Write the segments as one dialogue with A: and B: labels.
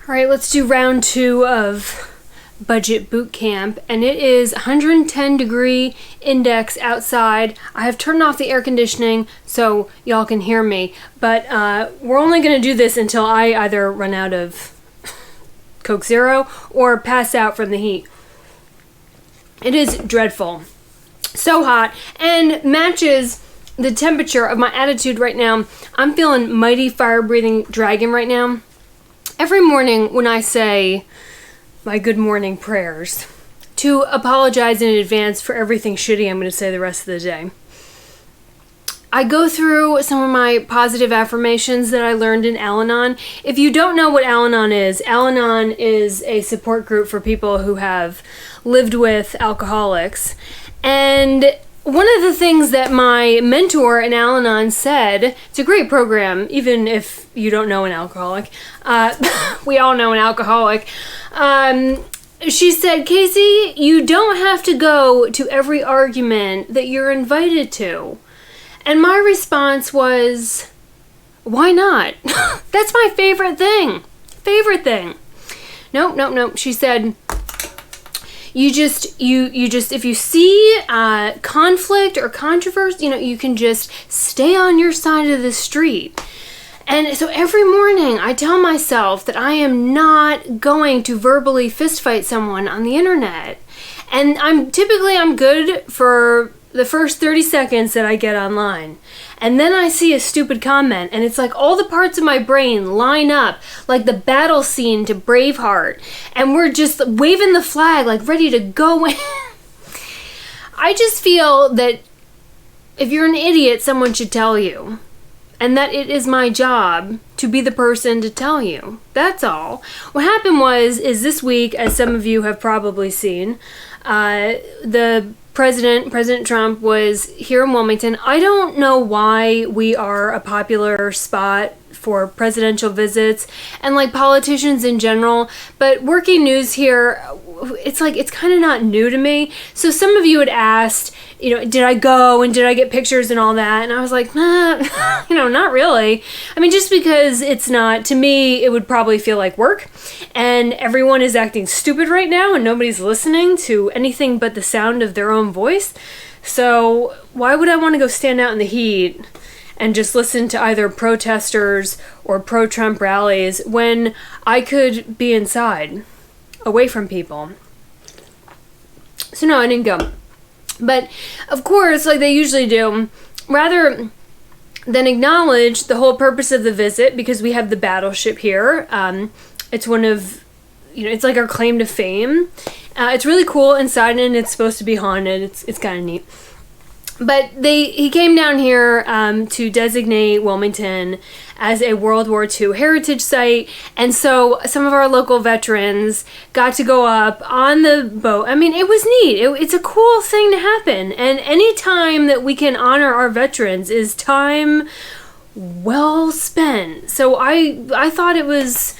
A: All right, let's do round 2 of budget boot camp, and it is 110 degree index outside. I have turned off the air conditioning so y'all can hear me, but we're only going to do this until I either run out of Coke Zero or pass out from the heat. It is dreadful. So hot, and matches the temperature of my attitude right now. I'm feeling mighty fire-breathing dragon right now. Every morning when I say my good morning prayers, to apologize in advance for everything shitty I'm going to say the rest of the day, I go through some of my positive affirmations that I learned in Al-Anon. If you don't know what Al-Anon is a support group for people who have lived with alcoholics. And one of the things that my mentor in Al-Anon said, it's a great program, even if you don't know an alcoholic. We all know an alcoholic. She said, Casey, you don't have to go to every argument that you're invited to. And my response was, why not? That's my favorite thing. Nope. She said, you just, if you see conflict or controversy, you can just stay on your side of the street. And so every morning I tell myself that I am not going to verbally fistfight someone on the internet. And I'm good for the first 30 seconds that I get online. And then I see a stupid comment, and it's like all the parts of my brain line up like the battle scene to Braveheart, and we're just waving the flag like ready to go in. I just feel that if you're an idiot, someone should tell you. And that it is my job to be the person to tell you. That's all. What happened is this week, as some of you have probably seen, the President Trump was here in Wilmington. I don't know why we are a popular spot for presidential visits and like politicians in general, but working news here, it's kind of not new to me. So some of you had asked, did I go and did I get pictures and all that? And I was like, not really. I mean, just because it's not, to me, it would probably feel like work, and everyone is acting stupid right now and nobody's listening to anything but the sound of their own voice. So why would I want to go stand out in the heat and just listen to either protesters or pro-Trump rallies when I could be inside, away from people? So no, I didn't go. But of course, like they usually do, rather than acknowledge the whole purpose of the visit, because we have the battleship here, it's one of, it's like our claim to fame. It's really cool inside, and it's supposed to be haunted. It's kind of neat. But he came down here to designate Wilmington as a World War II heritage site, and so some of our local veterans got to go up on the boat. I mean, it was neat. It's a cool thing to happen, and any time that we can honor our veterans is time well spent. So I thought it was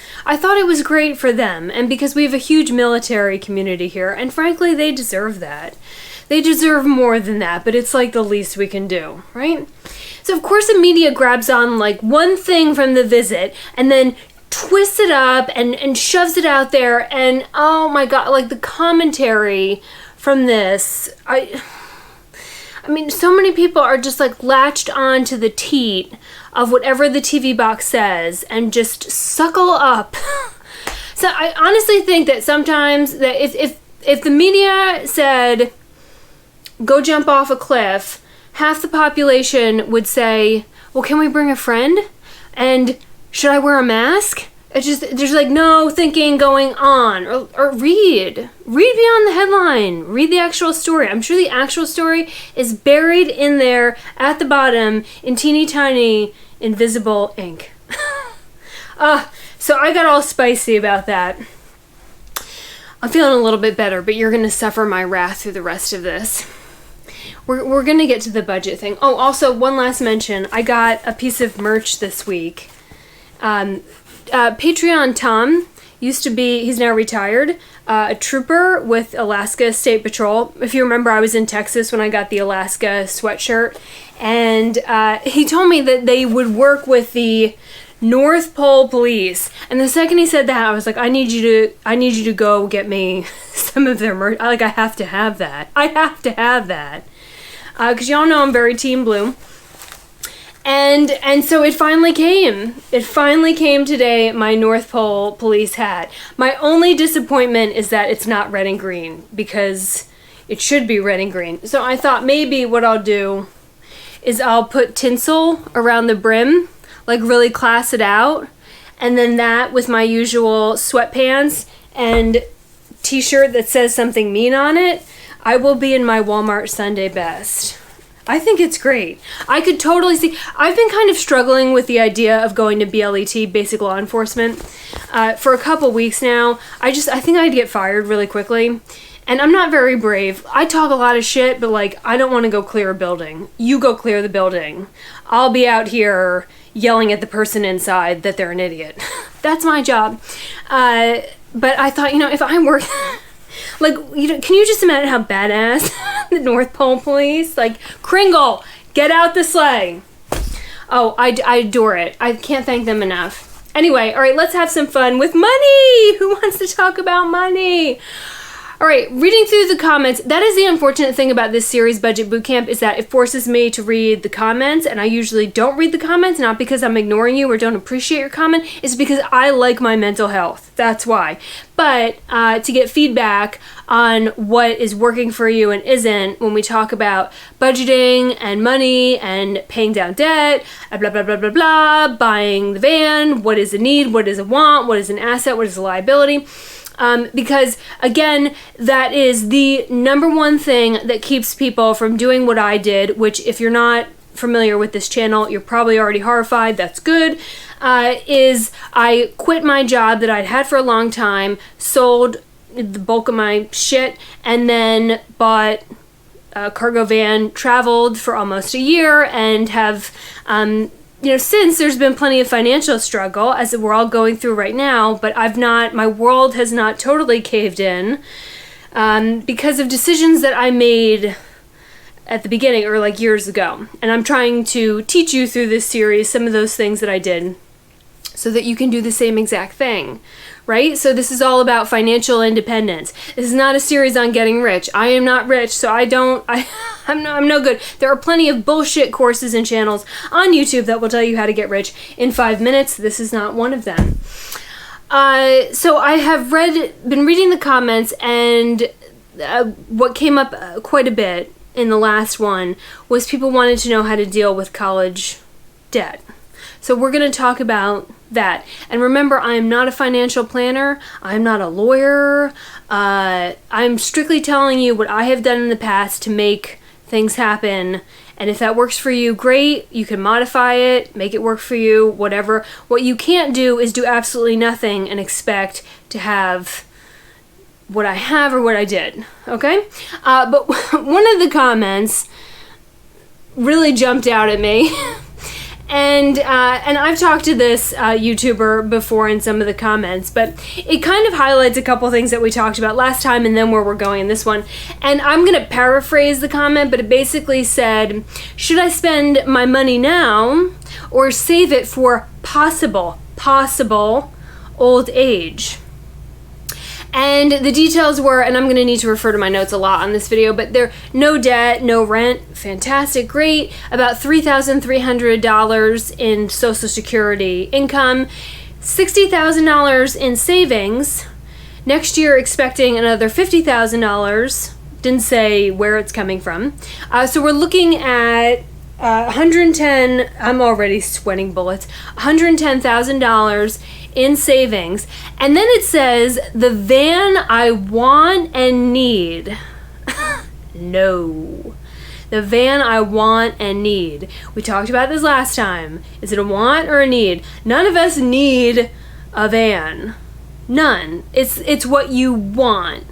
A: great for them, and because we have a huge military community here, and frankly, they deserve that. They deserve more than that, but it's like the least we can do, right? So of course the media grabs on like one thing from the visit and then twists it up and shoves it out there, and oh my god, like the commentary from this, I mean, so many people are just like latched on to the teat of whatever the TV box says and just suckle up. So I honestly think that sometimes that if the media said, go jump off a cliff, half the population would say, well, can we bring a friend? And should I wear a mask? It's just, there's like no thinking going on. Or read beyond the headline. Read the actual story. I'm sure the actual story is buried in there at the bottom in teeny tiny invisible ink. So I got all spicy about that. I'm feeling a little bit better, but you're going to suffer my wrath through the rest of this. We're going to get to the budget thing. Oh, also, one last mention. I got a piece of merch this week. Patreon Tom used to be, he's now retired, a trooper with Alaska State Patrol. If you remember, I was in Texas when I got the Alaska sweatshirt. And he told me that they would work with the North Pole Police. And the second he said that, I was like, I need you to go get me some of their merch. Like, I have to have that. I have to have that. Because y'all know I'm very Team Blue. And so it finally came. It finally came today, my North Pole Police hat. My only disappointment is that it's not red and green, because it should be red and green. So I thought maybe what I'll do is I'll put tinsel around the brim, like really class it out, and then that with my usual sweatpants and t-shirt that says something mean on it, I will be in my Walmart Sunday best. I think it's great. I could totally see. I've been kind of struggling with the idea of going to BLET, Basic Law Enforcement, for a couple weeks now. I think I'd get fired really quickly. And I'm not very brave. I talk a lot of shit, but like, I don't want to go clear a building. You go clear the building. I'll be out here yelling at the person inside that they're an idiot. That's my job. But I thought, if I work... Like, can you just imagine how badass the North Pole Police? Like, Kringle, get out the sleigh. Oh, I adore it. I can't thank them enough. Anyway, all right, let's have some fun with money. Who wants to talk about money? All right, reading through the comments. That is the unfortunate thing about this series, Budget Bootcamp, is that it forces me to read the comments, and I usually don't read the comments, not because I'm ignoring you or don't appreciate your comment. It's because I like my mental health. That's why. But to get feedback on what is working for you and isn't when we talk about budgeting and money and paying down debt, blah, blah, blah, blah, blah, buying the van, what is a need, what is a want, what is an asset, what is a liability. Because, again, that is the number one thing that keeps people from doing what I did, which, if you're not familiar with this channel, you're probably already horrified. That's good. Is I quit my job that I'd had for a long time, sold the bulk of my shit, and then bought a cargo van, traveled for almost a year, and have... since there's been plenty of financial struggle, as we're all going through right now, but my world has not totally caved in because of decisions that I made at the beginning or like years ago. And I'm trying to teach you through this series some of those things that I did so that you can do the same exact thing, right? So this is all about financial independence. This is not a series on getting rich. I am not rich, so I'm no good. There are plenty of bullshit courses and channels on YouTube that will tell you how to get rich in 5 minutes. This is not one of them. So I have been reading the comments, and what came up quite a bit in the last one was people wanted to know how to deal with college debt. So we're going to talk about that. And remember, I am not a financial planner. I'm not a lawyer. I'm strictly telling you what I have done in the past to make things happen. And if that works for you, great. You can modify it, make it work for you, whatever. What you can't do is do absolutely nothing and expect to have what I have or what I did. Okay? But one of the comments really jumped out at me. And I've talked to this YouTuber before in some of the comments, but it kind of highlights a couple things that we talked about last time and then where we're going in this one. And I'm going to paraphrase the comment, but it basically said, should I spend my money now or save it for possible old age? And the details were, and I'm going to need to refer to my notes a lot on this video, but they're no debt, no rent, fantastic, great, about $3,300 in Social Security income, $60,000 in savings, next year expecting another $50,000, didn't say where it's coming from. So we're looking at 110, I'm already sweating bullets, $110,000 in savings. And then it says, the van I want and need. No. The van I want and need. We talked about this last time. Is it a want or a need? None of us need a van. None. It's what you want.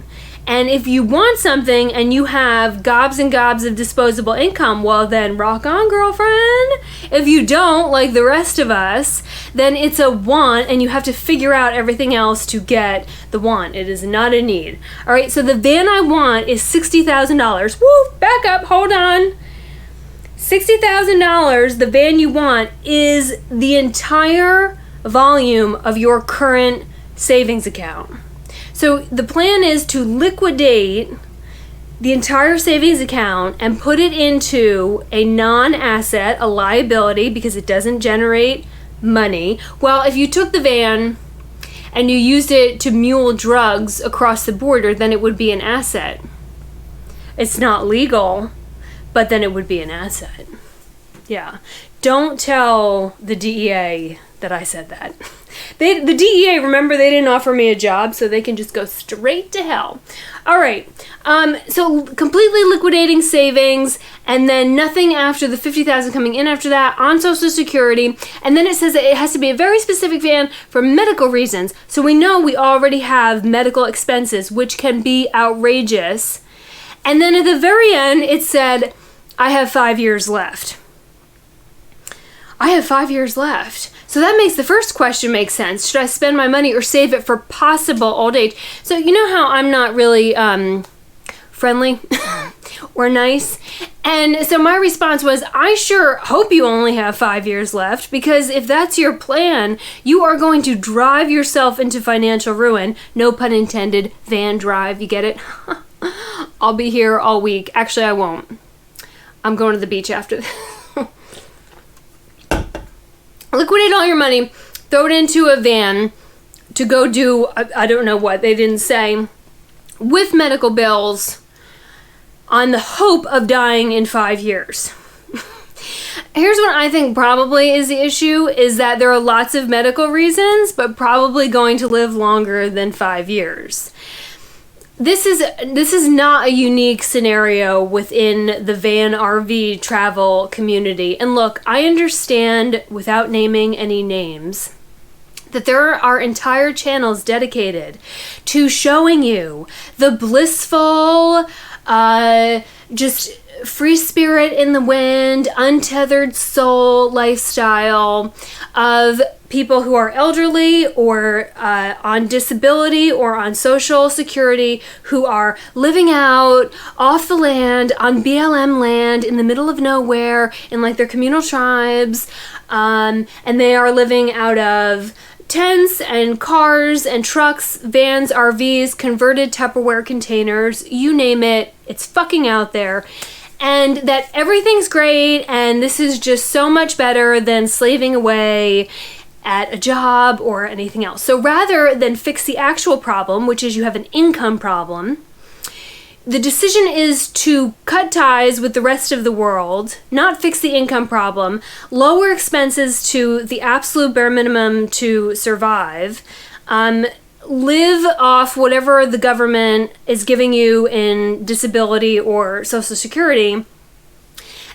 A: And if you want something and you have gobs and gobs of disposable income, well then rock on, girlfriend. If you don't, like the rest of us, then it's a want and you have to figure out everything else to get the want. It is not a need. All right, so the van I want is $60,000. Woo, back up, hold on. $60,000, the van you want, is the entire volume of your current savings account. So the plan is to liquidate the entire savings account and put it into a non-asset, a liability, because it doesn't generate money. Well, if you took the van and you used it to mule drugs across the border, then it would be an asset. It's not legal, but then it would be an asset. Yeah. Don't tell the DEA that I said that. The DEA, remember, they didn't offer me a job, so they can just go straight to hell. All right. So completely liquidating savings, and then nothing after the $50,000 coming in after that on Social Security. And then it says that it has to be a very specific van for medical reasons. So we know we already have medical expenses, which can be outrageous. And then at the very end, it said, I have 5 years left. I have 5 years left. So that makes the first question make sense. Should I spend my money or save it for possible old age? So you know how I'm not really friendly or nice? And so my response was, I sure hope you only have 5 years left, because if that's your plan, you are going to drive yourself into financial ruin. No pun intended, van drive, you get it? I'll be here all week. Actually, I won't. I'm going to the beach after this. Liquidate all your money, throw it into a van to go do, I don't know what, they didn't say, with medical bills on the hope of dying in 5 years. Here's what I think probably is the issue, is that there are lots of medical reasons, but probably going to live longer than 5 years. This is not a unique scenario within the van RV travel community. And look, I understand, without naming any names, that there are entire channels dedicated to showing you the blissful, just free spirit in the wind, untethered soul lifestyle of people who are elderly or on disability or on social security, who are living out off the land, on BLM land, in the middle of nowhere, in like their communal tribes, and they are living out of tents and cars and trucks, vans, RVs, converted Tupperware containers, you name it, it's fucking out there. And that everything's great, and this is just so much better than slaving away at a job or anything else. So rather than fix the actual problem, which is you have an income problem, the decision is to cut ties with the rest of the world, not fix the income problem, lower expenses to the absolute bare minimum to survive, live off whatever the government is giving you in disability or Social Security,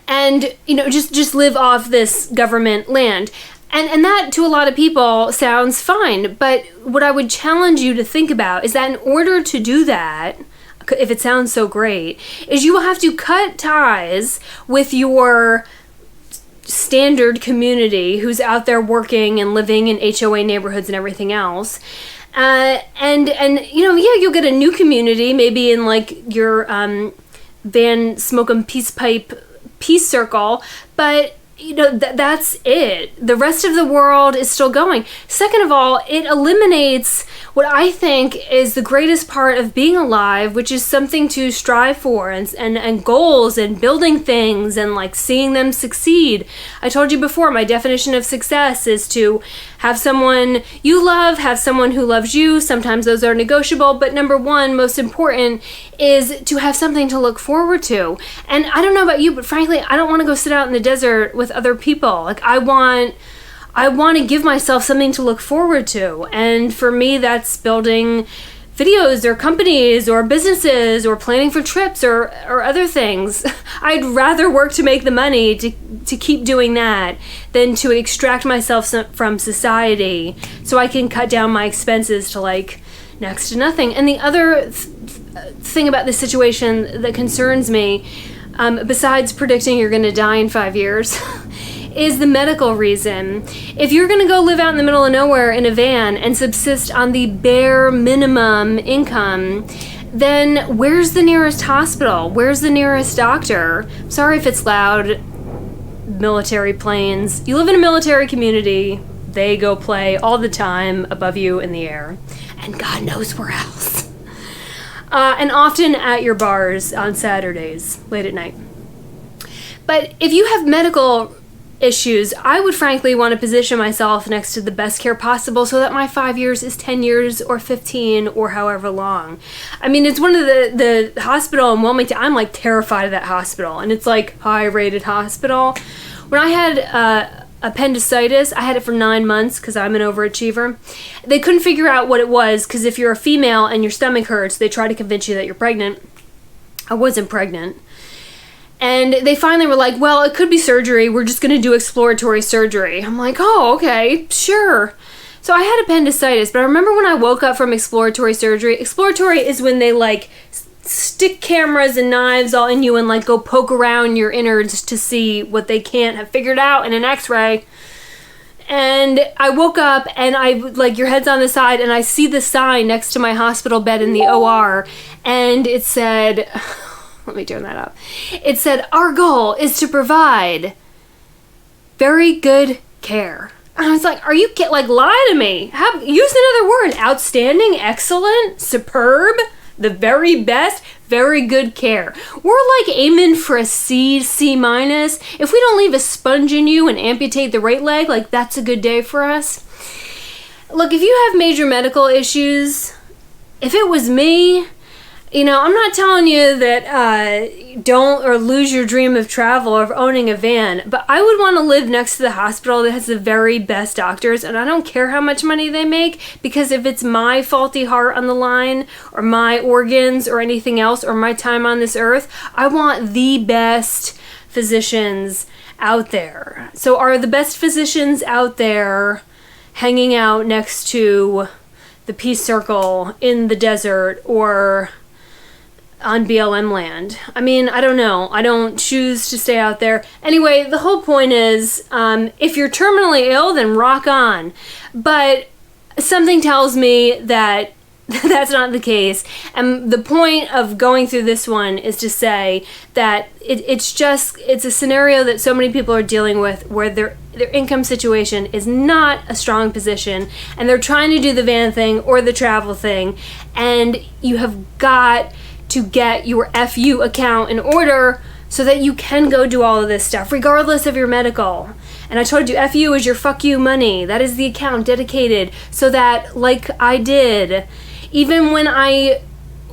A: and just live off this government land. And that, to a lot of people, sounds fine. But what I would challenge you to think about is that in order to do that, if it sounds so great, is you will have to cut ties with your standard community who's out there working and living in HOA neighborhoods and everything else. And you'll get a new community, maybe in like your van smoke 'em peace pipe peace circle, but that's it. The rest of the world is still going. Second of all, it eliminates what I think is the greatest part of being alive, which is something to strive for, and goals, and building things, and like seeing them succeed. I told you before, my definition of success is to have someone you love, have someone who loves you. Sometimes those are negotiable, but number one, most important, is to have something to look forward to. And I don't know about you, but frankly, I don't want to go sit out in the desert with other people. Like, I want to give myself something to look forward to. And for me, that's building videos or companies or businesses or planning for trips or other things. I'd rather work to make the money to keep doing that than to extract myself from society so I can cut down my expenses to like next to nothing. And the other thing about this situation that concerns me, besides predicting you're going to die in 5 years, is the medical reason. If you're going to go live out in the middle of nowhere in a van and subsist on the bare minimum income, then where's the nearest hospital? Where's the nearest doctor? Sorry if it's loud. military planes. You live in a military community, they go play all the time above you in the air. And God knows where else. And often at your bars on Saturdays, late at night. But if you have medical issues, I would frankly want to position myself next to the best care possible so that my 5 years is 10 years or 15 or however long. I mean, it's one of the hospital in Wilmington. I'm like terrified of that hospital, and it's like high-rated hospital. When I had appendicitis, I had it for 9 months because I'm an overachiever. They couldn't figure out what it was because if you're a female and your stomach hurts, they try to convince you that you're pregnant. I wasn't pregnant. And they finally were like, well, it could be surgery. We're just going to do exploratory surgery. I'm like, oh, okay, sure. So I had appendicitis, but I remember when I woke up from exploratory surgery. Exploratory is when they like stick cameras and knives all in you and like go poke around your innards to see what they can't have figured out in an x-ray. And I woke up and I like, your head's on the side, and I see the sign next to my hospital bed in the OR, and it said... Let me turn that up. It said, our goal is to provide very good care. And I was like, are you kidding? Like, lie to me. Use another word. Outstanding, excellent, superb, the very best, very good care. We're like aiming for a C, C minus. If we don't leave a sponge in you and amputate the right leg, like that's a good day for us. Look, if you have major medical issues, if it was me... You know, I'm not telling you that don't or lose your dream of travel or of owning a van, but I would want to live next to the hospital that has the very best doctors, and I don't care how much money they make, because if it's my faulty heart on the line, or my organs, or anything else, or my time on this earth, I want the best physicians out there. So are the best physicians out there hanging out next to the Peace Circle in the desert, or... on BLM land? I mean, I don't know. I don't choose to stay out there. Anyway, the whole point is, if you're terminally ill, then rock on. But something tells me that that's not the case. And the point of going through this one is to say that it's a scenario that so many people are dealing with where their income situation is not a strong position, and they're trying to do the van thing or the travel thing, and you have got to get your FU account in order so that you can go do all of this stuff, regardless of your medical. And I told you, FU is your fuck you money. That is the account dedicated so that, like I did, even when I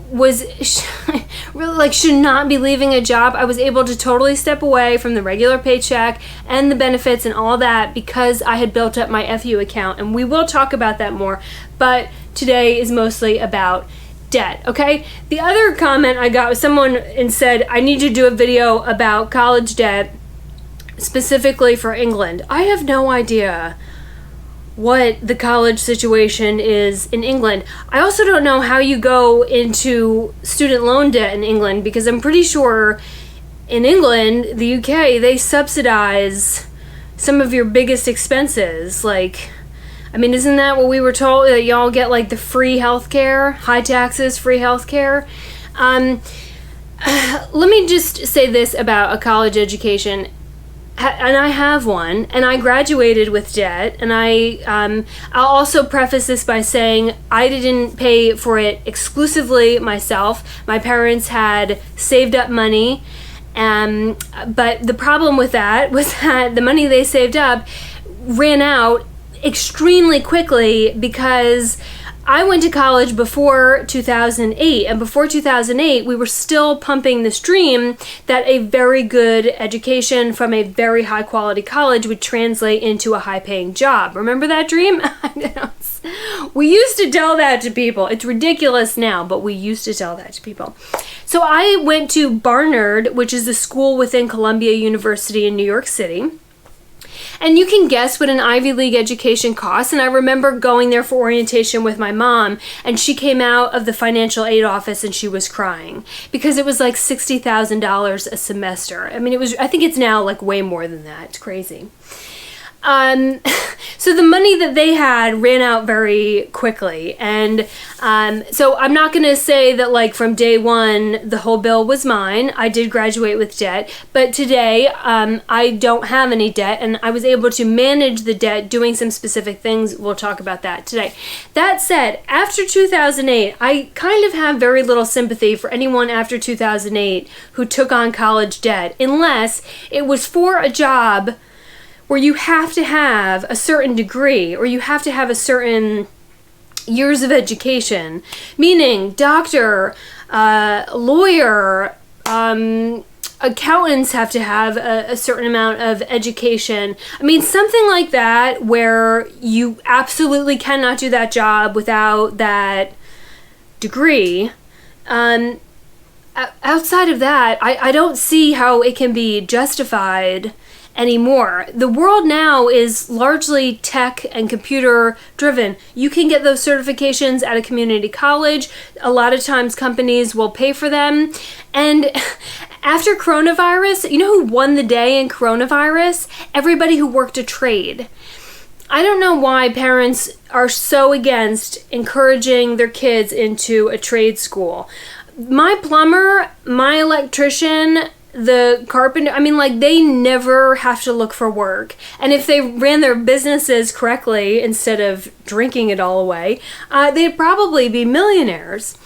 A: was really like should not be leaving a job, I was able to totally step away from the regular paycheck and the benefits and all that because I had built up my FU account. And we will talk about that more, but today is mostly about debt, okay? The other comment I got was someone and said, I need to do a video about college debt specifically for England. I have no idea what the college situation is in England. I also don't know how you go into student loan debt in England, because I'm pretty sure in England, the UK, they subsidize some of your biggest expenses, like... I mean, isn't that what we were told? That y'all get like the free healthcare, high taxes, free healthcare. Let me just say this about a college education, and I have one, and I graduated with debt, and I'll also preface this by saying I didn't pay for it exclusively myself. My parents had saved up money, but the problem with that was that the money they saved up ran out extremely quickly, because I went to college before 2008, and before 2008 we were still pumping this dream that a very good education from a very high quality college would translate into a high paying job. Remember that dream? We used to tell that to people. It's ridiculous now, but we used to tell that to people. So I went to Barnard, which is a school within Columbia University in New York City. And you can guess what an Ivy League education costs. And I remember going there for orientation with my mom, and she came out of the financial aid office and she was crying because it was like $60,000 a semester. I mean, I think it's now like way more than that. It's crazy. So the money that they had ran out very quickly. And so I'm not going to say that like from day one, the whole bill was mine. I did graduate with debt. But today, I don't have any debt. And I was able to manage the debt doing some specific things. We'll talk about that today. That said, after 2008, I kind of have very little sympathy for anyone after 2008 who took on college debt, unless it was for a job where you have to have a certain degree or you have to have a certain years of education, meaning doctor, lawyer, accountants have to have a certain amount of education. I mean, something like that where you absolutely cannot do that job without that degree. Outside of that, I don't see how it can be justified anymore. The world now is largely tech and computer driven. You can get those certifications at a community college. A lot of times companies will pay for them. And after coronavirus, you know who won the day in coronavirus? Everybody who worked a trade. I don't know why parents are so against encouraging their kids into a trade school. My plumber, my electrician, the carpenter, I mean, like, they never have to look for work. And if they ran their businesses correctly instead of drinking it all away, they'd probably be millionaires.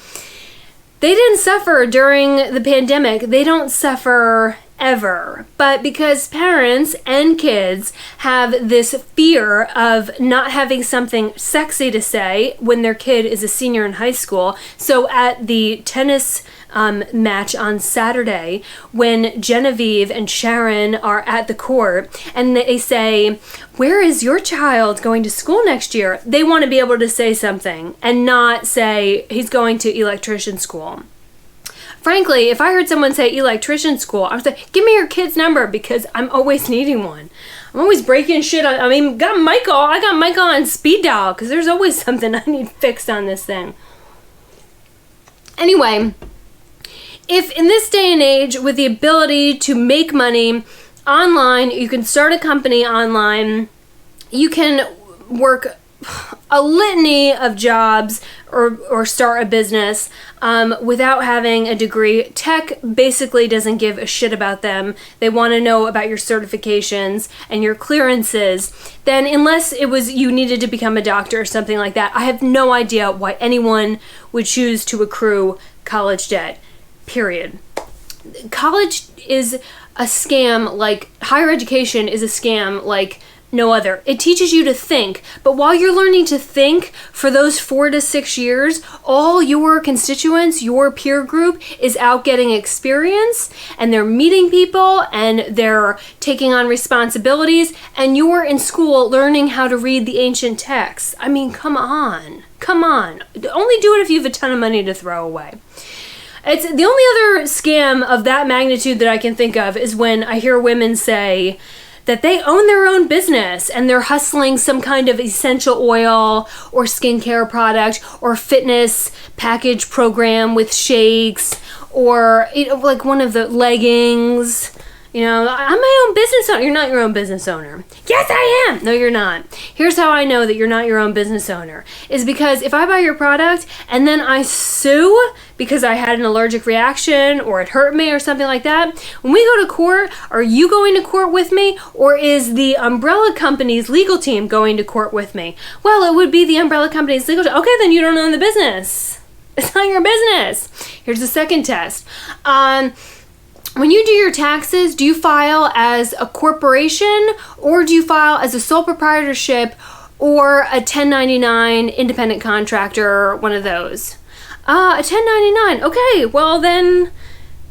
A: They didn't suffer during the pandemic. They don't suffer ever. But because parents and kids have this fear of not having something sexy to say when their kid is a senior in high school, so at the tennis match on Saturday, when Genevieve and Sharon are at the court and they say, "Where is your child going to school next year?" They want to be able to say something and not say he's going to electrician school. Frankly, if I heard someone say electrician school, I would say, "Give me your kid's number," because I'm always needing one. I'm always breaking shit on, I got Michael on speed dial because there's always something I need fixed on this thing. Anyway, if in this day and age, with the ability to make money online, you can start a company online, you can work a litany of jobs or start a business without having a degree. Tech basically doesn't give a shit about them. They want to know about your certifications and your clearances. Then unless it was you needed to become a doctor or something like that, I have no idea why anyone would choose to accrue college debt. Period. College is a scam, like higher education is a scam like no other. It teaches you to think, but while you're learning to think for those 4 to 6 years, all your constituents, your peer group is out getting experience and they're meeting people and they're taking on responsibilities, and you're in school learning how to read the ancient texts. I mean, come on. Only do it if you have a ton of money to throw away. It's the only other scam of that magnitude that I can think of is when I hear women say that they own their own business and they're hustling some kind of essential oil or skincare product or fitness package program with shakes or like one of the leggings. I'm my own business owner. You're not your own business owner. Yes, I am. No, you're not. Here's how I know that you're not your own business owner. Is because if I buy your product and then I sue because I had an allergic reaction or it hurt me or something like that, when we go to court, are you going to court with me, or is the umbrella company's legal team going to court with me? Well, it would be the umbrella company's legal team. Okay, then you don't own the business. It's not your business. Here's the second test. When you do your taxes, do you file as a corporation or do you file as a sole proprietorship or a 1099 independent contractor, one of those? A 1099. Okay, well then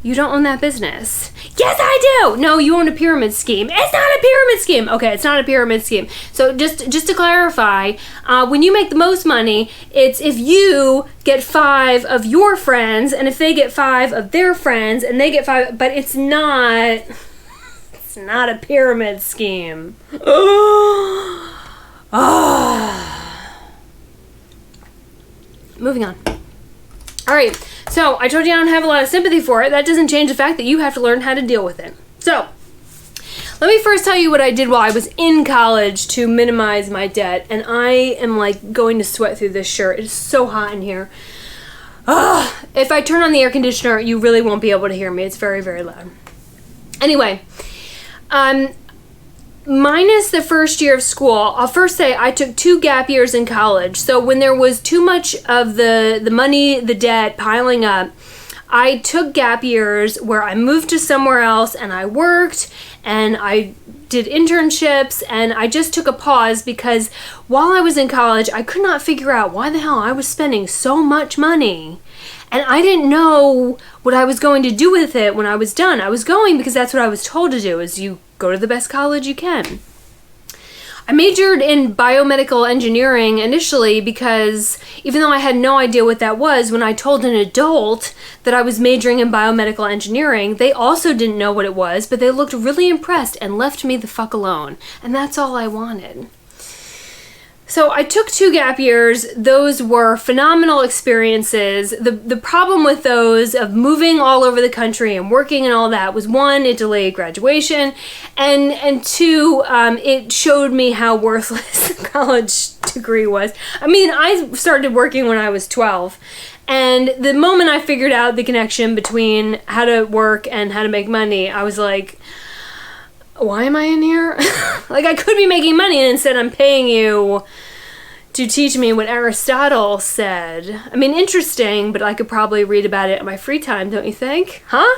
A: you don't own that business. Yes, I do. No, you own a pyramid scheme. It's not a pyramid scheme. Okay, it's not a pyramid scheme. So just to clarify, when you make the most money, it's if you get 5 of your friends and if they get 5 of their friends and they get 5, but it's not a pyramid scheme. Moving on. All right, so I told you I don't have a lot of sympathy for it. That doesn't change the fact that you have to learn how to deal with it. So Let me first tell you what I did while I was in college to minimize my debt. And I am like going to sweat through this shirt. It is so hot in here. If I turn on the air conditioner, you really won't be able to hear me. It's very, very loud. Anyway, minus the first year of school, I'll first say I took 2 gap years in college. So when there was too much of the money, the debt piling up, I took gap years where I moved to somewhere else and I worked and I did internships, and I just took a pause because while I was in college, I could not figure out why the hell I was spending so much money. And I didn't know what I was going to do with it when I was done. I was going because that's what I was told to do, is you go to the best college you can. I majored in biomedical engineering initially because even though I had no idea what that was, when I told an adult that I was majoring in biomedical engineering, they also didn't know what it was, but they looked really impressed and left me the fuck alone. And that's all I wanted. So I took 2 gap years. Those were phenomenal experiences. The problem with those of moving all over the country and working and all that was, 1, it delayed graduation, and 2, it showed me how worthless a college degree was. I mean, I started working when I was 12, and the moment I figured out the connection between how to work and how to make money, I was like, why am I in here? Like, I could be making money, and instead I'm paying you to teach me what Aristotle said. I mean, interesting, but I could probably read about it in my free time, don't you think? So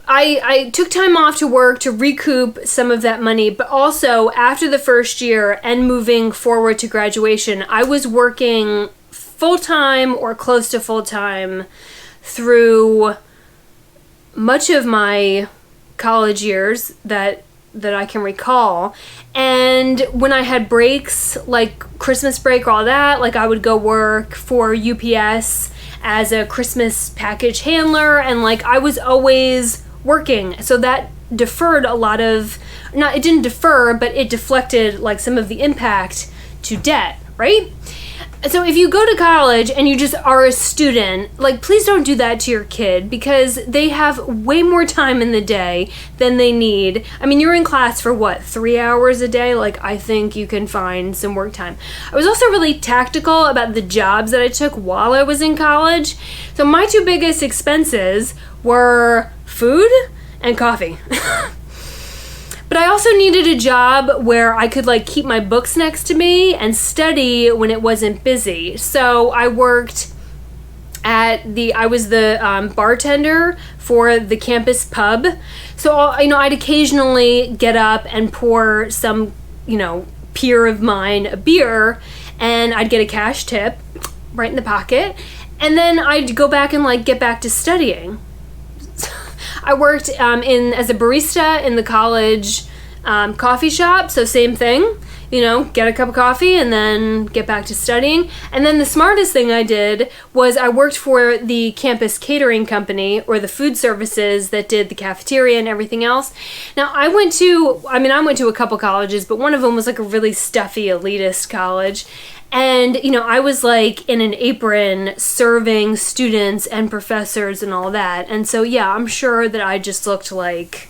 A: I took time off to work to recoup some of that money, but also after the first year and moving forward to graduation, I was working full-time or close to full-time through much of my college years that I can recall. And when I had breaks, like Christmas break or all that, like I would go work for UPS as a Christmas package handler, and like I was always working. So that deferred a lot of, it didn't defer, but it deflected like some of the impact to debt, right? So if you go to college and you just are a student, like, please don't do that to your kid, because they have way more time in the day than they need. I mean, you're in class for what, 3 hours a day? Like, I think you can find some work time. I was also really tactical about the jobs that I took while I was in college. So my 2 biggest expenses were food and coffee. But I also needed a job where I could like keep my books next to me and study when it wasn't busy. So I worked at I was the bartender for the campus pub. So, I'd occasionally get up and pour some, peer of mine a beer, and I'd get a cash tip right in the pocket. And then I'd go back and like get back to studying. I worked as a barista in the college coffee shop, so same thing, get a cup of coffee and then get back to studying. And then the smartest thing I did was I worked for the campus catering company, or the food services that did the cafeteria and everything else. Now I went to a couple colleges, but one of them was like a really stuffy elitist college. And, I was like in an apron serving students and professors and all that. And so, yeah, I'm sure that I just looked like,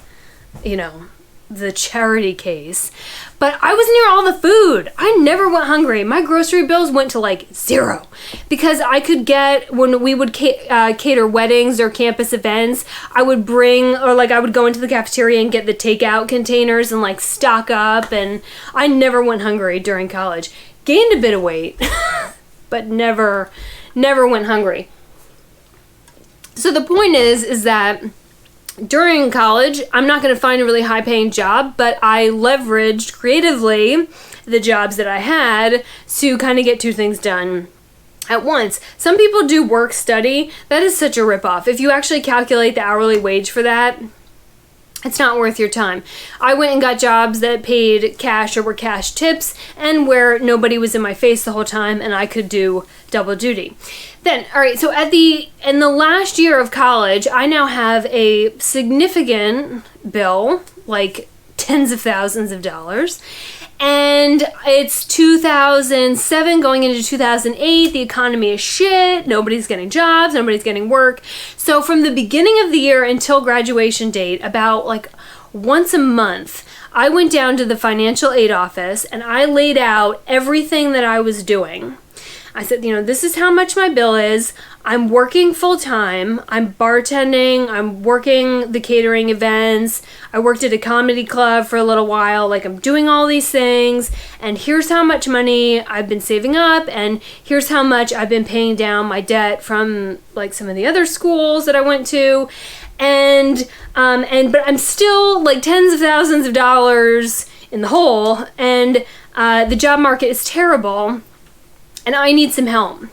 A: the charity case. But I was near all the food. I never went hungry. My grocery bills went to like 0 because I could get, when we would cater weddings or campus events, I would I would go into the cafeteria and get the takeout containers and like stock up. And I never went hungry during college. Gained a bit of weight, but never went hungry. So the point is that during college, I'm not going to find a really high-paying job, but I leveraged creatively the jobs that I had to kind of get 2 things done at once. Some people do work study. That is such a ripoff. If you actually calculate the hourly wage for that, it's not worth your time. I went and got jobs that paid cash or were cash tips, and where nobody was in my face the whole time and I could do double duty. Then, all right, so in the last year of college, I now have a significant bill, like tens of thousands of dollars. And it's 2007 going into 2008. The economy is shit. Nobody's getting jobs. Nobody's getting work. So from the beginning of the year until graduation date, about like once a month, I went down to the financial aid office and I laid out everything that I was doing. I said, this is how much my bill is. I'm working full time. I'm bartending. I'm working the catering events. I worked at a comedy club for a little while. Like, I'm doing all these things. And here's how much money I've been saving up. And here's how much I've been paying down my debt from like some of the other schools that I went to. But I'm still like tens of thousands of dollars in the hole. And the job market is terrible. And I need some help.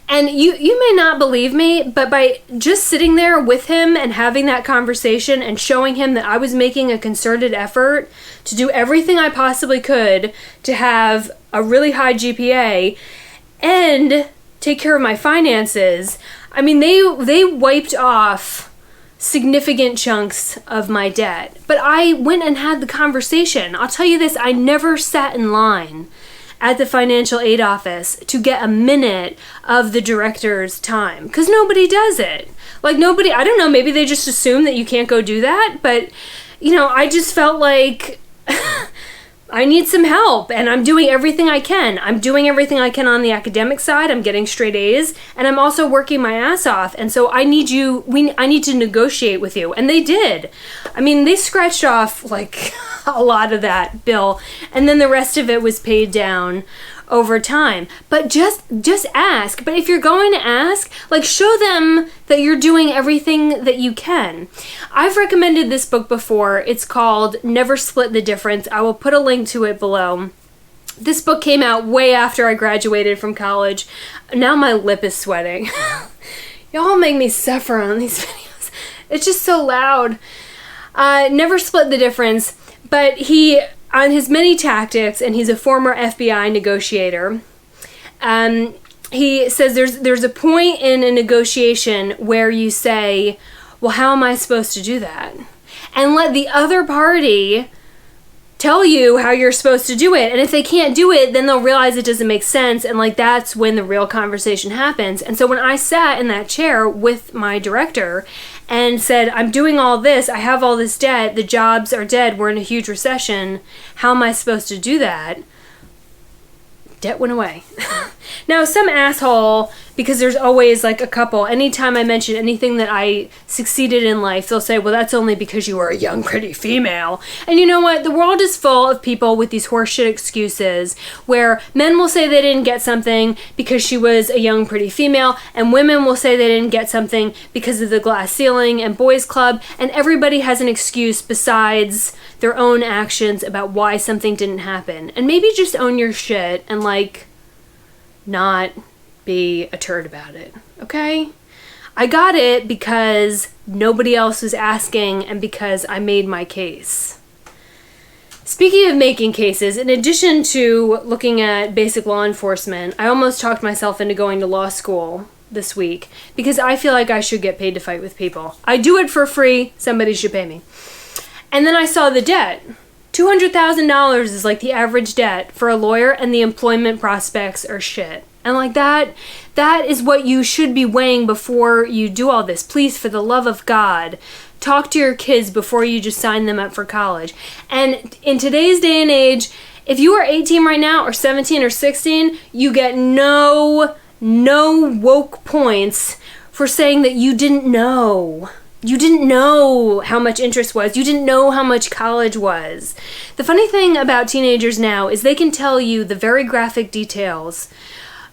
A: And you may not believe me, but by just sitting there with him and having that conversation and showing him that I was making a concerted effort to do everything I possibly could to have a really high GPA and take care of my finances, I mean, they wiped off significant chunks of my debt. But I went and had the conversation. I'll tell you this, I never sat in line at the financial aid office to get a minute of the director's time, because nobody does it. Like, nobody, I don't know, maybe they just assume that you can't go do that, but I just felt like I need some help, and I'm doing everything I can. I'm doing everything I can on the academic side. I'm getting straight A's, and I'm also working my ass off. And so I need to negotiate with you. And they did. I mean, they scratched off like a lot of that bill, and then the rest of it was paid down over time. But just ask. But if you're going to ask, like, show them that you're doing everything that you can. I've recommended this book before. It's called Never Split the Difference. I will put a link to it below. This book came out way after I graduated from college. Now my lip is sweating. Y'all make me suffer on these videos. It's just so loud. Never Split the Difference. But he, on his many tactics, and he's a former FBI negotiator, he says there's a point in a negotiation where you say, well, how am I supposed to do that? And let the other party tell you how you're supposed to do it. And if they can't do it, then they'll realize it doesn't make sense. And like, that's when the real conversation happens. And so when I sat in that chair with my director and said, I'm doing all this, I have all this debt, the jobs are dead, we're in a huge recession, how am I supposed to do that? Debt went away. Now, some asshole, because there's always like a couple, anytime I mention anything that I succeeded in life, they'll say, well, that's only because you were a young, pretty female. And you know what? The world is full of people with these horseshit excuses where men will say they didn't get something because she was a young, pretty female, and women will say they didn't get something because of the glass ceiling and boys club, and everybody has an excuse besides their own actions about why something didn't happen. And maybe just own your shit and like not be a turd about it, okay? I got it because nobody else was asking and because I made my case. Speaking of making cases, in addition to looking at basic law enforcement, I almost talked myself into going to law school this week because I feel like I should get paid to fight with people. I do it for free, somebody should pay me. And then I saw the debt. $200,000 is like the average debt for a lawyer, and the employment prospects are shit. And like that is what you should be weighing before you do all this. Please, for the love of God, talk to your kids before you just sign them up for college. And in today's day and age, if you are 18 right now or 17 or 16, you get no woke points for saying that you didn't know. You didn't know how much interest was. You didn't know how much college was. The funny thing about teenagers now is they can tell you the very graphic details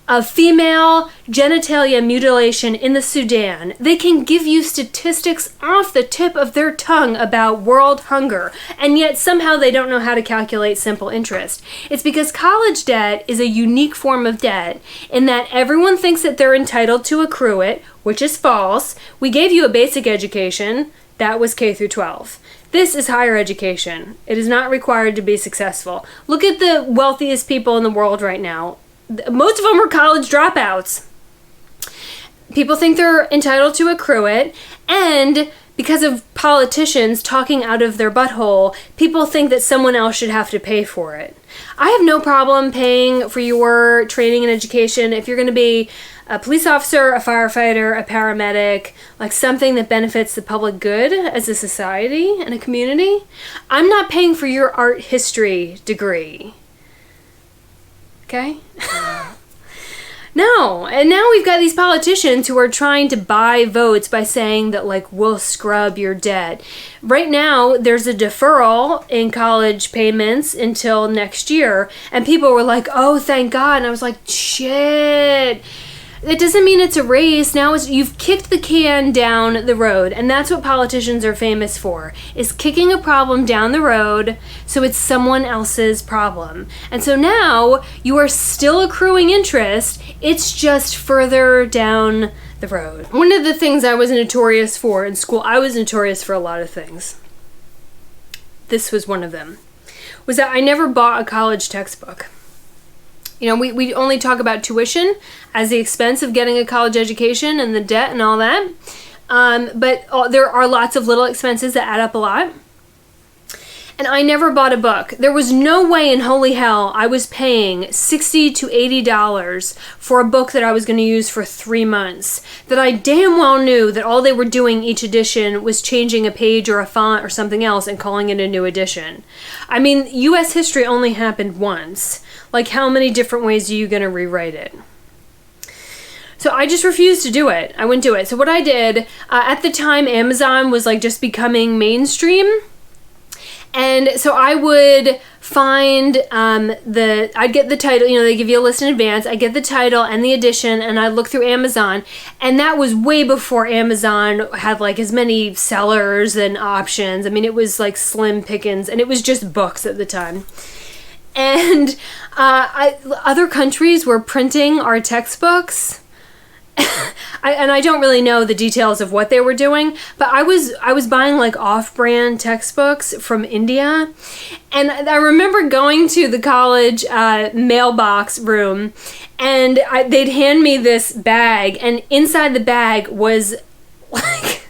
A: of female genitalia mutilation in the Sudan. They can give you statistics off the tip of their tongue about world hunger, and yet somehow they don't know how to calculate simple interest. It's because college debt is a unique form of debt in that everyone thinks that they're entitled to accrue it, which is false. We gave you a basic education. That was K through 12. This is higher education. It is not required to be successful. Look at the wealthiest people in the world right now. Most of them are college dropouts. People think they're entitled to accrue it, and because of politicians talking out of their butthole, people think that someone else should have to pay for it. I have no problem paying for your training and education if you're going to be a police officer, a firefighter, a paramedic, like something that benefits the public good as a society and a community. I'm not paying for your art history degree. Okay? No. And now we've got these politicians who are trying to buy votes by saying that, like, we'll scrub your debt. Right now, there's a deferral in college payments until next year. And people were like, oh, thank God. And I was like, shit. It doesn't mean it's a race. Now you've kicked the can down the road, and that's what politicians are famous for, is kicking a problem down the road so it's someone else's problem. And so now you are still accruing interest, it's just further down the road. One of the things I was notorious for in school, I was notorious for a lot of things. This was one of them, was that I never bought a college textbook. You know, we only talk about tuition as the expense of getting a college education and the debt and all that. But there are lots of little expenses that add up a lot. And I never bought a book. There was no way in holy hell I was paying $60 to $80 for a book that I was going to use for 3 months. That I damn well knew that all they were doing each edition was changing a page or a font or something else and calling it a new edition. I mean, U.S. history only happened once. Like, how many different ways are you going to rewrite it? So I just refused to do it. I wouldn't do it. So what I did, at the time, Amazon was like just becoming mainstream. And so I would find I'd get the title, you know, they give you a list in advance. I get the title and the edition, and I look through Amazon. And that was way before Amazon had like as many sellers and options. I mean, it was like slim pickings, and it was just books at the time. And other countries were printing our textbooks. I don't really know the details of what they were doing, but I was buying like off-brand textbooks from India. And I remember going to the college mailbox room, and they'd hand me this bag, and inside the bag was like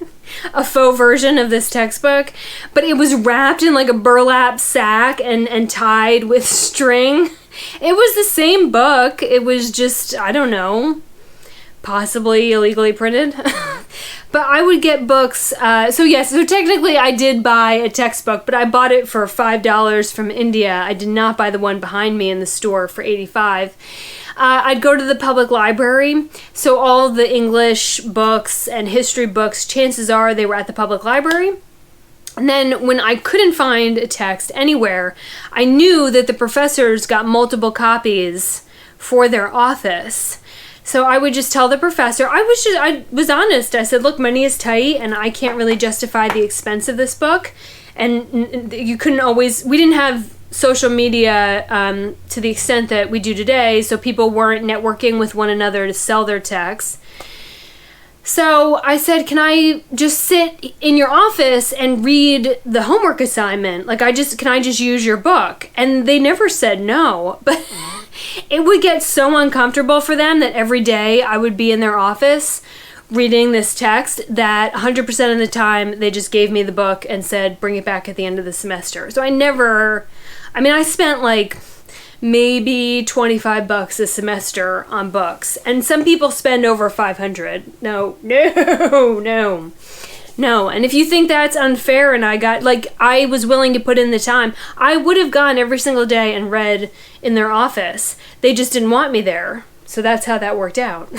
A: a faux version of this textbook, but it was wrapped in like a burlap sack and tied with string. It was the same book. It was just, I don't know, possibly illegally printed. But I would get books. So technically I did buy a textbook, but I bought it for $5 from India. I did not buy the one behind me in the store for $85. I'd go to the public library, so all the English books and history books, chances are they were at the public library. And then when I couldn't find a text anywhere, I knew that the professors got multiple copies for their office. So I would just tell the professor, I was honest. I said, look, money is tight and I can't really justify the expense of this book. And we didn't have social media to the extent that we do today, so people weren't networking with one another to sell their texts. So I said, can I just sit in your office and read the homework assignment? Like, can I just use your book? And they never said no, but it would get so uncomfortable for them that every day I would be in their office reading this text that 100% of the time they just gave me the book and said, bring it back at the end of the semester. So I spent like maybe $25 a semester on books, and some people spend over $500. No. And if you think that's unfair, and I was willing to put in the time, I would have gone every single day and read in their office. They just didn't want me there. So that's how that worked out.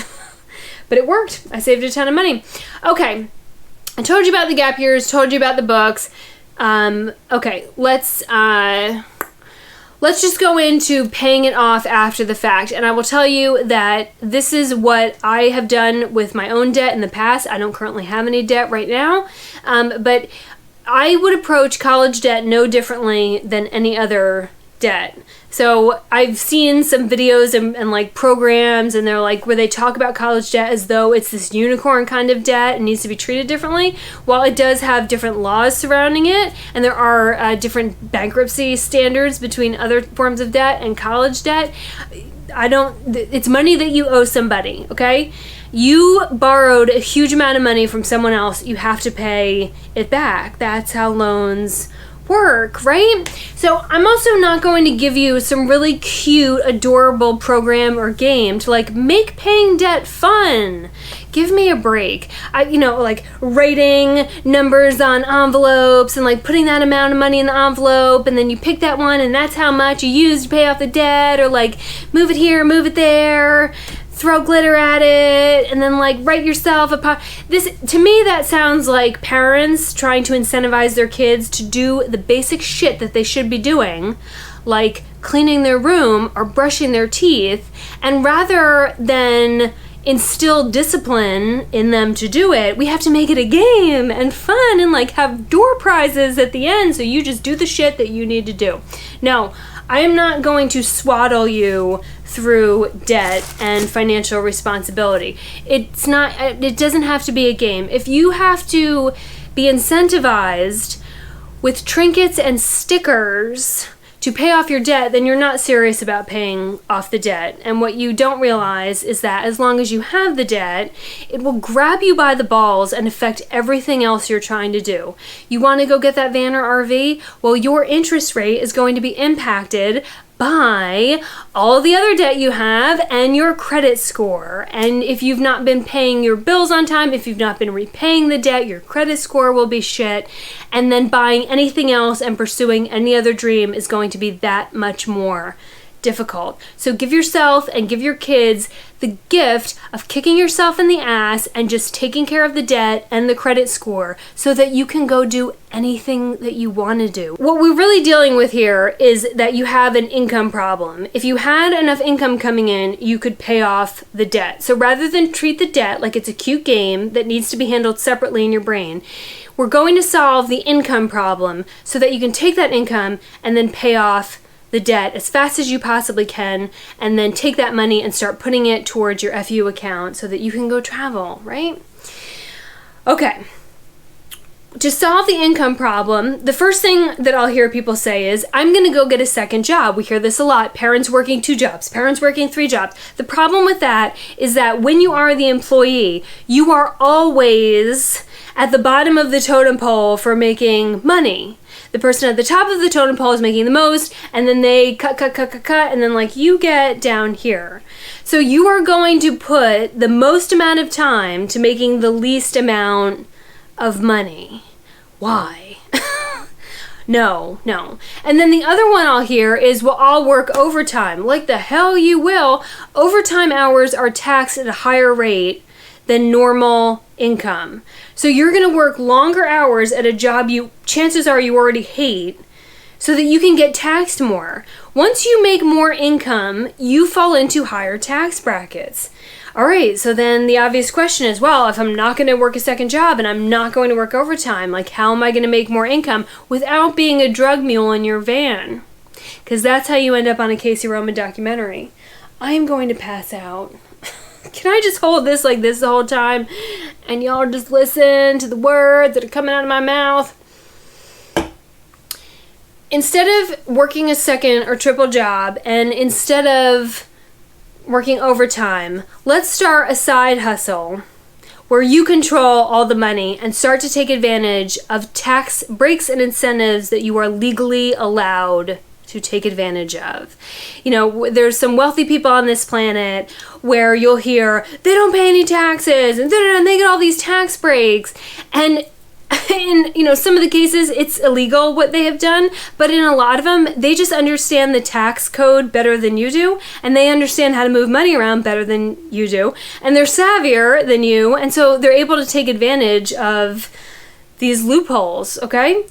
A: But it worked. I saved a ton of money. Okay. I told you about the gap years, told you about the books. Okay, let's just go into paying it off after the fact. And I will tell you that this is what I have done with my own debt in the past. I don't currently have any debt right now. But I would approach college debt no differently than any other debt. So I've seen some videos and like programs, and they're like where they talk about college debt as though it's this unicorn kind of debt and needs to be treated differently. While it does have different laws surrounding it, and there are different bankruptcy standards between other forms of debt and college debt, it's money that you owe somebody, okay? You borrowed a huge amount of money from someone else. You have to pay it back. That's how loans work, right? So I'm also not going to give you some really cute, adorable program or game to like make paying debt fun. Give me a break. Like writing numbers on envelopes and like putting that amount of money in the envelope, and then you pick that one and that's how much you use to pay off the debt, or like move it here, move it there, throw glitter at it, and then like write yourself this. To me, that sounds like parents trying to incentivize their kids to do the basic shit that they should be doing, like cleaning their room or brushing their teeth, and rather than instill discipline in them to do it, we have to make it a game and fun and like have door prizes at the end, so you just do the shit that you need to do. No, I am not going to swaddle you through debt and financial responsibility. It doesn't have to be a game. If you have to be incentivized with trinkets and stickers to pay off your debt, then you're not serious about paying off the debt. And what you don't realize is that as long as you have the debt, it will grab you by the balls and affect everything else you're trying to do. You want to go get that van or RV? Well, your interest rate is going to be impacted by all the other debt you have and your credit score. And if you've not been paying your bills on time, if you've not been repaying the debt, your credit score will be shit. And then buying anything else and pursuing any other dream is going to be that much more difficult. So give yourself and give your kids the gift of kicking yourself in the ass and just taking care of the debt and the credit score so that you can go do anything that you want to do. What we're really dealing with here is that you have an income problem. If you had enough income coming in, you could pay off the debt. So rather than treat the debt like it's a cute game that needs to be handled separately in your brain, we're going to solve the income problem so that you can take that income and then pay off the debt as fast as you possibly can, and then take that money and start putting it towards your FU account so that you can go travel, right? Okay. To solve the income problem, the first thing that I'll hear people say is, I'm going to go get a second job. We hear this a lot. Parents working 2 jobs, parents working 3 jobs. The problem with that is that when you are the employee, you are always at the bottom of the totem pole for making money. The person at the top of the totem pole is making the most, and then they cut, and then like you get down here. So you are going to put the most amount of time to making the least amount of money. Why? No. And then the other one I'll hear is, well, I'll work overtime. Like the hell you will. Overtime hours are taxed at a higher rate than normal income. So you're going to work longer hours at a job chances are you already hate, so that you can get taxed more. Once you make more income, you fall into higher tax brackets. All right, so then the obvious question is, well, if I'm not going to work a second job and I'm not going to work overtime, like how am I going to make more income without being a drug mule in your van? Because that's how you end up on a Casey Roman documentary. I am going to pass out. Can I just hold this like this the whole time and y'all just listen to the words that are coming out of my mouth? Instead of working a second or triple job, and instead of working overtime, let's start a side hustle where you control all the money and start to take advantage of tax breaks and incentives that you are legally allowed to take advantage of. You know, there's some wealthy people on this planet where you'll hear they don't pay any taxes and they get all these tax breaks, and in some of the cases it's illegal what they have done, but in a lot of them they just understand the tax code better than you do, and they understand how to move money around better than you do, and they're savvier than you, and so they're able to take advantage of these loopholes. Okay.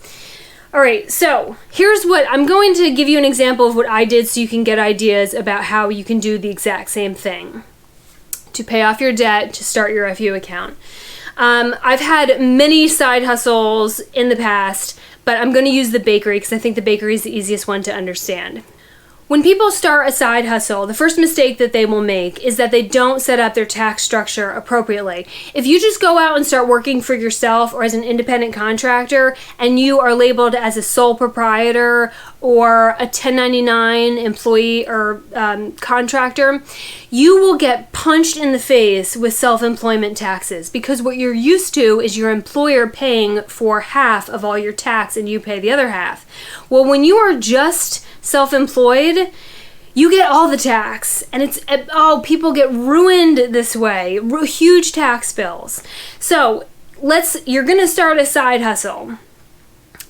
A: All right, so here's what I'm going to give you an example of what I did so you can get ideas about how you can do the exact same thing to pay off your debt, to start your FU account. I've had many side hustles in the past, but I'm going to use the bakery because I think the bakery is the easiest one to understand. When people start a side hustle, the first mistake that they will make is that they don't set up their tax structure appropriately. If you just go out and start working for yourself or as an independent contractor and you are labeled as a sole proprietor or a 1099 employee or contractor, you will get punched in the face with self-employment taxes, because what you're used to is your employer paying for half of all your tax and you pay the other half. Well, when you are just self-employed, you get all the tax, and people get ruined this way. Huge tax bills. So you're going to start a side hustle,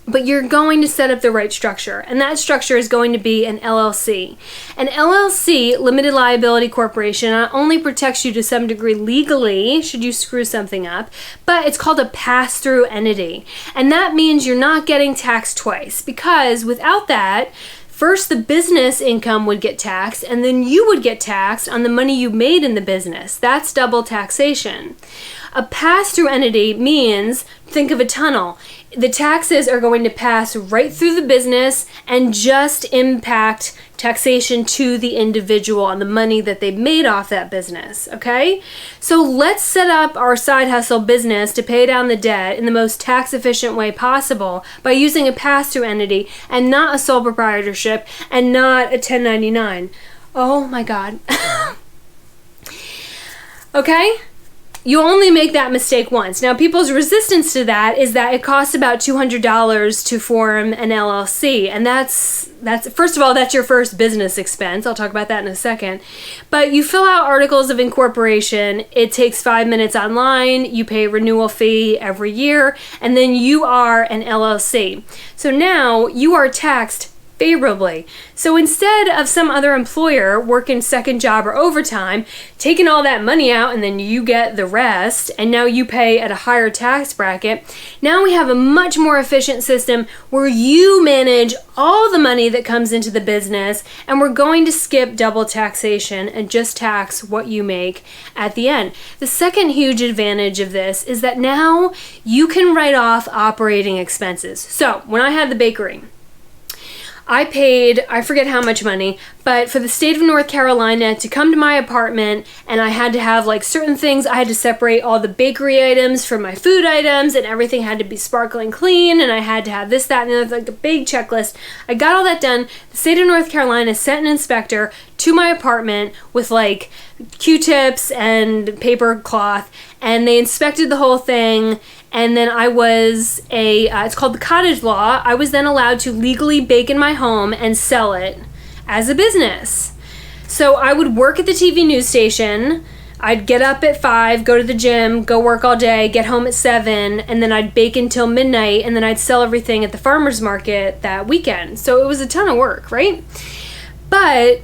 A: but you're going to set up the right structure, and that structure is going to be an LLC. An LLC, limited liability corporation, not only protects you to some degree legally should you screw something up, but it's called a pass-through entity. And that means you're not getting taxed twice, because without that, first, the business income would get taxed, and then you would get taxed on the money you made in the business. That's double taxation. A pass-through entity means, think of a tunnel. The taxes are going to pass right through the business and just impact taxation to the individual on the money that they made off that business, okay? So let's set up our side hustle business to pay down the debt in the most tax efficient way possible by using a pass-through entity and not a sole proprietorship and not a 1099. Oh my God. Okay? You only make that mistake once. Now, people's resistance to that is that it costs about $200 to form an LLC. And that's first of all, that's your first business expense. I'll talk about that in a second. But you fill out articles of incorporation. It takes 5 minutes online. You pay a renewal fee every year. And then you are an LLC. So now you are taxed favorably. So instead of some other employer working second job or overtime, taking all that money out and then you get the rest, and now you pay at a higher tax bracket, now we have a much more efficient system where you manage all the money that comes into the business, and we're going to skip double taxation and just tax what you make at the end. The second huge advantage of this is that now you can write off operating expenses. So when I had the bakery, I paid, I forget how much money, but for the state of North Carolina to come to my apartment, and I had to have like certain things. I had to separate all the bakery items from my food items, and everything had to be sparkling clean, and I had to have this, that, and the other, like a big checklist. I got all that done. The state of North Carolina sent an inspector to my apartment with like Q-tips and paper cloth, and they inspected the whole thing. And then I was it's called the cottage law. I was then allowed to legally bake in my home and sell it as a business. So I would work at the TV news station. I'd get up at 5, go to the gym, go work all day, get home at 7, and then I'd bake until midnight, and then I'd sell everything at the farmer's market that weekend. So it was a ton of work, right? But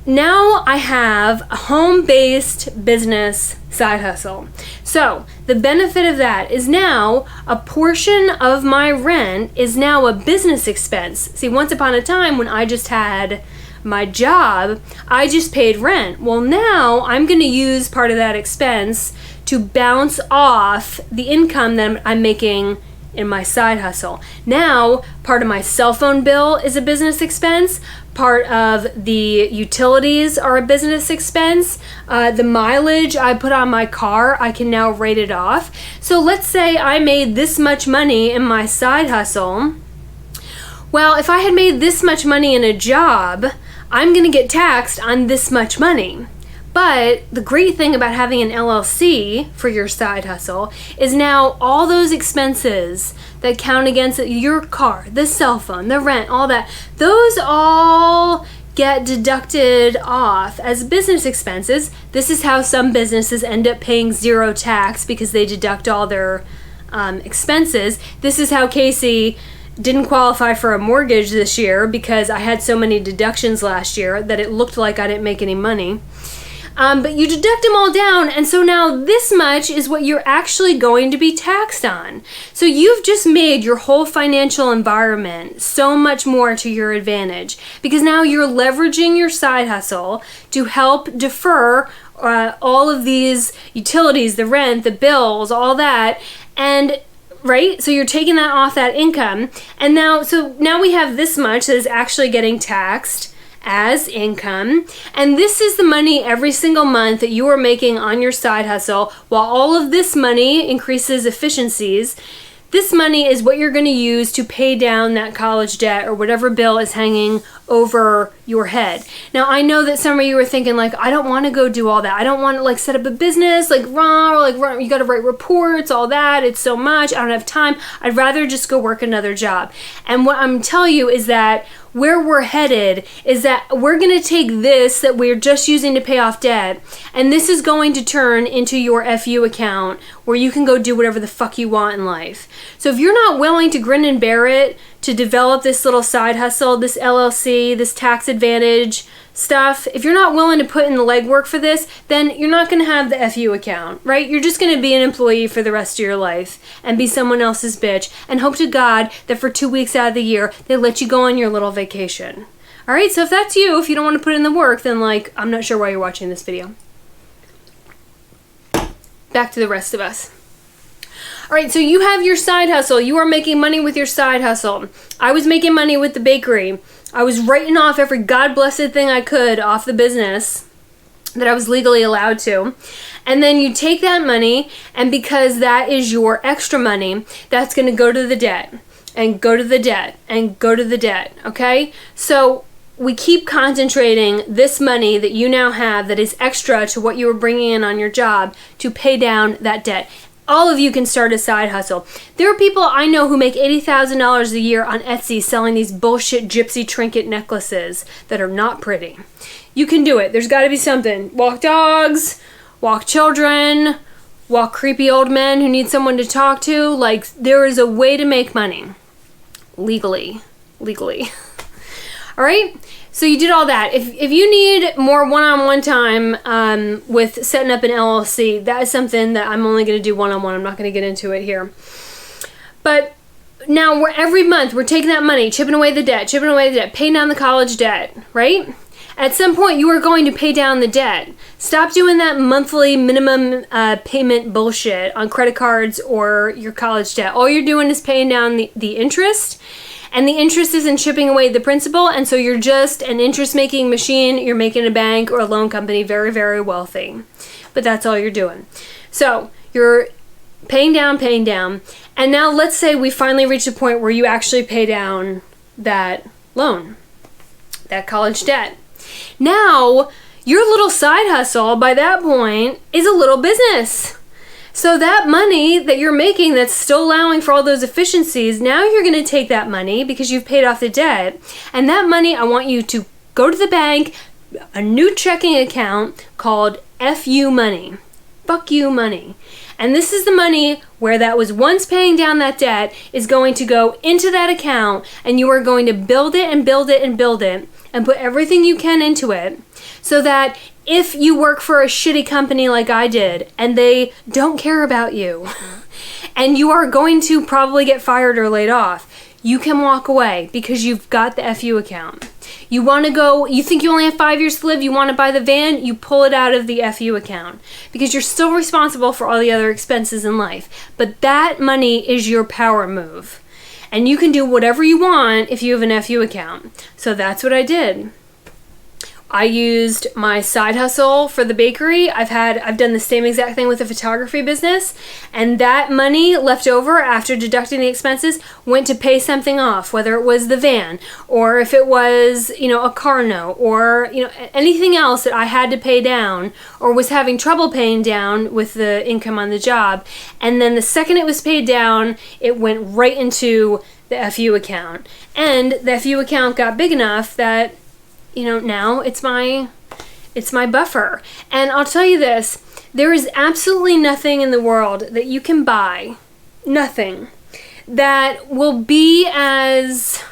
A: now I have a home-based business side hustle. So the benefit of that is now a portion of my rent is now a business expense. See, once upon a time when I just had my job, I just paid rent. Well, now I'm going to use part of that expense to bounce off the income that I'm making in my side hustle. Now, part of my cell phone bill is a business expense. Part of the utilities are a business expense. The mileage I put on my car, I can now write it off. So let's say I made this much money in my side hustle. Well, if I had made this much money in a job, I'm going to get taxed on this much money. But the great thing about having an LLC for your side hustle is now all those expenses that count against it, your car, the cell phone, the rent, all that, those all get deducted off as business expenses. This is how some businesses end up paying zero tax, because they deduct all their expenses. This is how Casey didn't qualify for a mortgage this year, because I had so many deductions last year that it looked like I didn't make any money. But you deduct them all down, and so now this much is what you're actually going to be taxed on. So you've just made your whole financial environment so much more to your advantage, because now you're leveraging your side hustle to help defer all of these utilities, the rent, the bills, all that, and right? So you're taking that off that income, and now we have this much that is actually getting taxed as income. And this is the money every single month that you are making on your side hustle. While all of this money increases efficiencies, this money is what you're going to use to pay down that college debt or whatever bill is hanging over your head. Now, I know that some of you are thinking like, I don't want to go do all that. I don't want to like set up a business, like run, you got to write reports, all that. It's so much. I don't have time. I'd rather just go work another job. And what I'm telling you is that where we're headed is that we're going to take this that we're just using to pay off debt, and this is going to turn into your FU account where you can go do whatever the fuck you want in life. So if you're not willing to grin and bear it to develop this little side hustle, this LLC, this tax advantage stuff, if you're not willing to put in the legwork for this, then you're not going to have the FU account, right? You're just going to be an employee for the rest of your life and be someone else's bitch and hope to God that for 2 weeks out of the year, they let you go on your little vacation. All right, so if that's you, if you don't want to put in the work, then like, I'm not sure why you're watching this video. Back to the rest of us. All right, so you have your side hustle. You are making money with your side hustle. I was making money with the bakery. I was writing off every God blessed thing I could off the business that I was legally allowed to. And then you take that money, and because that is your extra money, that's going to go to the debt and go to the debt and go to the debt, okay? So we keep concentrating this money that you now have that is extra to what you were bringing in on your job to pay down that debt. All of you can start a side hustle. There are people I know who make $80,000 a year on Etsy selling these bullshit gypsy trinket necklaces that are not pretty. You can do it. There's got to be something. Walk dogs, walk children, walk creepy old men who need someone to talk to. Like, there is a way to make money. Legally. All right? So you did all that. If you need more one-on-one time with setting up an LLC, that is something that I'm only going to do one-on-one. I'm not going to get into it here. But now every month we're taking that money, chipping away the debt, paying down the college debt, right? At some point you are going to pay down the debt. Stop doing that monthly minimum payment bullshit on credit cards or your college debt. All you're doing is paying down the interest. And the interest isn't chipping away the principal, and so you're just an interest-making machine. You're making a bank or a loan company very, very wealthy. But that's all you're doing. So you're paying down, and now let's say we finally reach a point where you actually pay down that loan, that college debt. Now, your little side hustle by that point is a little business. So that money that you're making that's still allowing for all those efficiencies, now you're going to take that money because you've paid off the debt. And that money, I want you to go to the bank, a new checking account called FU money. Fuck you money. And this is the money where that was once paying down that debt is going to go into that account, and you are going to build it and build it and build it and put everything you can into it so that if you work for a shitty company like I did and they don't care about you and you are going to probably get fired or laid off, you can walk away because you've got the FU account. You want to go, you think you only have 5 years to live, you want to buy the van, you pull it out of the FU account because you're still responsible for all the other expenses in life. But that money is your power move. And you can do whatever you want if you have an FU account. So that's what I did. I used my side hustle for the bakery. I've done the same exact thing with the photography business, and that money left over after deducting the expenses went to pay something off, whether it was the van or if it was, a car note or, anything else that I had to pay down or was having trouble paying down with the income on the job. And then the second it was paid down, it went right into the FU account. And the FU account got big enough that now it's my buffer. And I'll tell you this, there is absolutely nothing in the world that you can buy, nothing, that will be as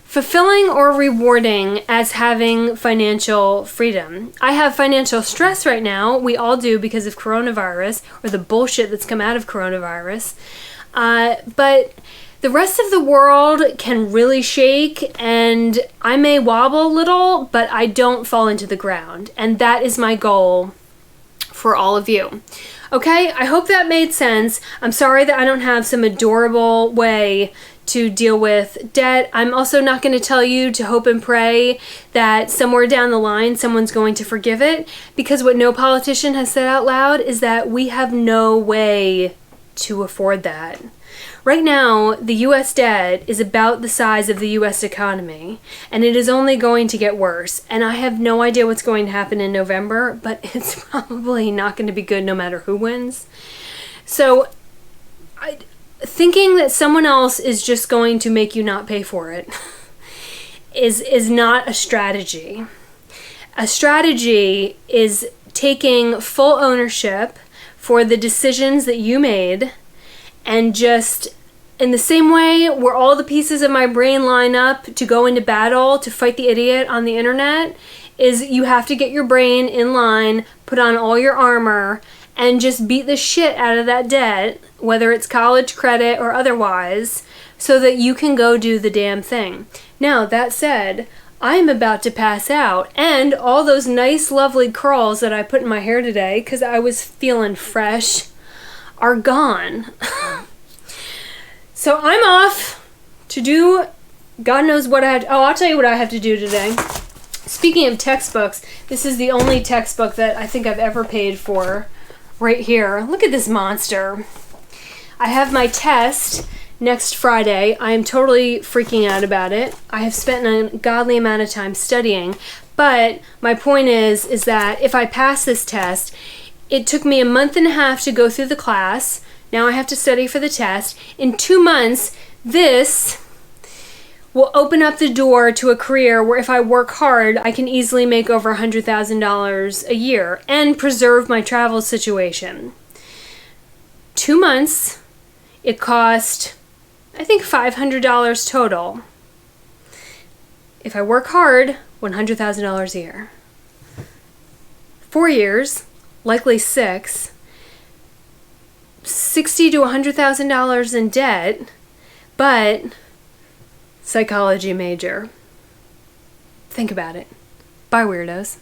A: fulfilling or rewarding as having financial freedom. I have financial stress right now. We all do because of coronavirus or the bullshit that's come out of coronavirus. But the rest of the world can really shake, and I may wobble a little, but I don't fall into the ground. And that is my goal for all of you. Okay, I hope that made sense. I'm sorry that I don't have some adorable way to deal with debt. I'm also not going to tell you to hope and pray that somewhere down the line someone's going to forgive it, because what no politician has said out loud is that we have no way to afford that. Right now, the U.S. debt is about the size of the U.S. economy, and it is only going to get worse. And I have no idea what's going to happen in November, but it's probably not going to be good no matter who wins. So, thinking that someone else is just going to make you not pay for it is not a strategy. A strategy is taking full ownership for the decisions that you made, and just in the same way where all the pieces of my brain line up to go into battle to fight the idiot on the internet, is you have to get your brain in line, put on all your armor, and just beat the shit out of that debt, whether it's college credit or otherwise, so that you can go do the damn thing. Now, that said, I'm about to pass out, and all those nice, lovely curls that I put in my hair today, because I was feeling fresh, are gone. So I'm off to do God knows what I had. Oh, I'll tell you what I have to do today. Speaking of textbooks, this is the only textbook that I think I've ever paid for. Right here. Look at this monster. I have my test next Friday. I am totally freaking out about it. I have spent an ungodly amount of time studying, but my point is that if I pass this test, it took me a month and a half to go through the class. Now I have to study for the test. In 2 months, this will open up the door to a career where if I work hard, I can easily make over $100,000 a year and preserve my travel situation. 2 months, it cost, I think, $500 total. If I work hard, $100,000 a year. 4 years, likely 6, $60,000 to $100,000 in debt, but psychology major. Think about it. Bye, weirdos.